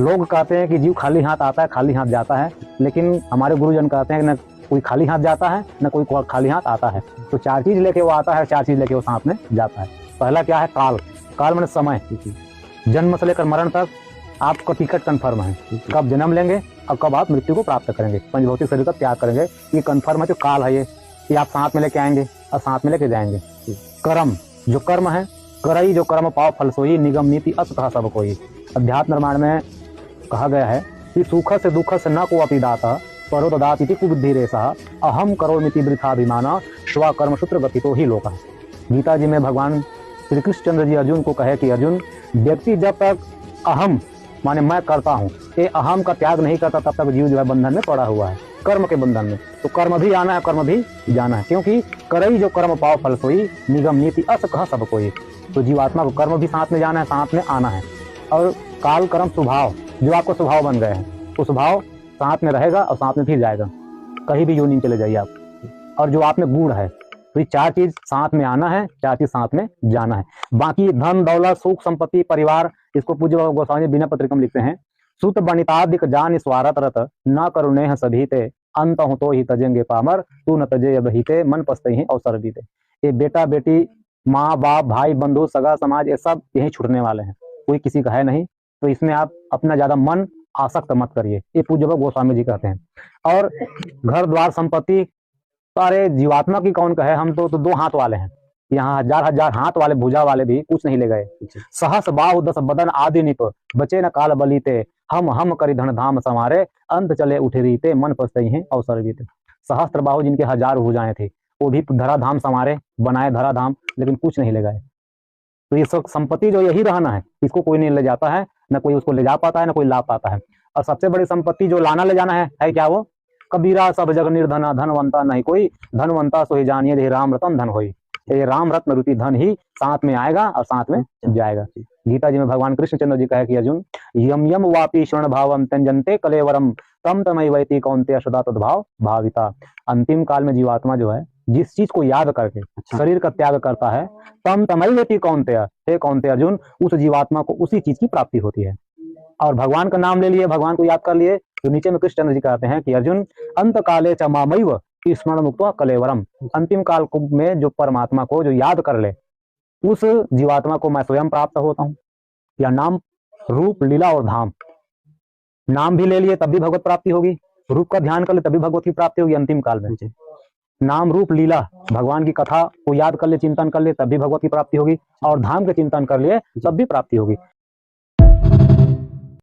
लोग कहते हैं कि जीव खाली हाथ आता है, खाली हाथ जाता है, लेकिन हमारे गुरुजन कहते हैं कि न कोई खाली हाथ जाता है, न कोई खाली हाथ आता है। तो 4 चीज लेके वो आता है, 4 चीज लेके वो साथ में जाता है। पहला क्या है? काल। काल माने समय। जन्म से लेकर मरण तक आपका टिकट कन्फर्म है, कब जन्म लेंगे और कब आप मृत्यु को प्राप्त करेंगे, पंचभौतिक शरीर का त्याग करेंगे, ये कन्फर्म है। जो काल है ये कि आप साथ में लेके आएंगे और साथ में लेके जाएंगे। कर्म, जो कर्म है, करई जो कर्म पाओ फल सोई, निगम नीति असतः सब कोई। अध्यात्म निर्माण में कहा गया है कि सुख से दुख से न को अपि दाता परो ददाति कुबुद्धि रेसा, अहम करोमिति वृथाभिमाना स्वकर्म सूत्र गतितो ही लोका। गीता जी में भगवान श्री कृष्ण चंद्र जी अर्जुन को कहे कि अर्जुन, व्यक्ति जब तक अहम माने मैं करता हूँ, ये अहम का त्याग नहीं करता, तब तक जीव जो है बंधन में पड़ा हुआ है, कर्म के बंधन में। तो कर्म भी आना है, कर्म भी जाना है, क्योंकि करई जो कर्म पाओ फल सोई, निगम नीति अस कह सब कोई। तो जीवात्मा को कर्म भी साथ में जाना है, साथ में आना है। और काल कर्म स्वभाव, जो आपको स्वभाव बन गए हैं, वो स्वभाव साथ में रहेगा और साथ में फिर जाएगा, कहीं भी यूं चले जाइए आप। और जो आप में गुण है, तो ये 4 चीज साथ में आना है, 4 चीज साथ में जाना है। बाकी धन दौलत सुख संपत्ति परिवार, इसको पूज्य बाबा गोस्वामी बिना पत्रिका में लिखते हैं, सुत बनितादिक जान स्वारत रत न करुणे सभी ते, अंत हो तो ही तजेंगे पामर, तू न तजे बहीते मन पछते ही अवसर बीते। ये बेटा बेटी माँ बाप भाई बंधु सगा समाज, ये सब यही छूटने वाले हैं, कोई किसी का है नहीं। तो इसमें आप अपना ज्यादा मन आसक्त मत करिए, ये पूज्य बाबा गोस्वामी जी कहते हैं। और घर द्वार संपत्ति, अरे जीवात्मा की कौन कहे, हम तो 2 हाथ वाले हैं, यहाँ हजार हजार हाथ वाले भुजा वाले भी कुछ नहीं ले गए। सहस बाहु 10 बदन आदि निप, बचे न काल बलीते, हम करी धन धाम संवारे, अंत चले उठे रीते, मन पछते हैं अवसर बीते। सहस्त्र बाहु जिनके 1000 भुजाएं थी, वो भी धराधाम संवारे, बनाए धराधाम, लेकिन कुछ नहीं ले गए। तो ये सब संपत्ति जो यही रहना है, इसको कोई नहीं ले जाता है, न कोई उसको ले जा पाता है, न कोई ला पाता है। और सबसे बड़ी संपत्ति जो लाना ले जाना है क्या? वो कबीरा सब जग निर्धना, धनवंता नहीं कोई, धनवंता सोई जानिए दे राम रतन धन होई। ये राम रत्न रूपी धन ही साथ में आएगा और साथ में जाएगा। गीता जी में भगवान कृष्णचंद्र जी कहे कि अर्जुन, यम यम वापी स्वर्ण भावम त्यजन्ते कलेवरम, तम तमई वैति कौन्तेय सदा तद्भाव भाविता। अंतिम काल में जीवात्मा जो है, जिस चीज को याद करके शरीर का त्याग करता है, तम तमई वैति कौन्तेय, हे कौन्तेय अर्जुन, उस जीवात्मा को उसी चीज की प्राप्ति होती है। और भगवान का नाम ले लिए, भगवान को याद कर लिए, तो नीचे में कृष्णचंद्र जी कहते हैं कि अर्जुन, अंत काले च मामैव स्मरण मुक्त्वा कलेवरम। अंतिम काल में जो परमात्मा को जो याद कर ले, उस जीवात्मा को मैं स्वयं प्राप्त होता हूँ। या नाम रूप लीला और धाम, नाम भी ले लिए तब भी भगवत प्राप्ति होगी, रूप का ध्यान कर ले तभी भगवत की प्राप्ति होगी अंतिम काल में। नाम रूप लीला, भगवान की कथा को याद कर ले, चिंतन कर ले, तब भी भगवत की प्राप्ति होगी, और धाम के चिंतन कर लिए तब भी प्राप्ति होगी।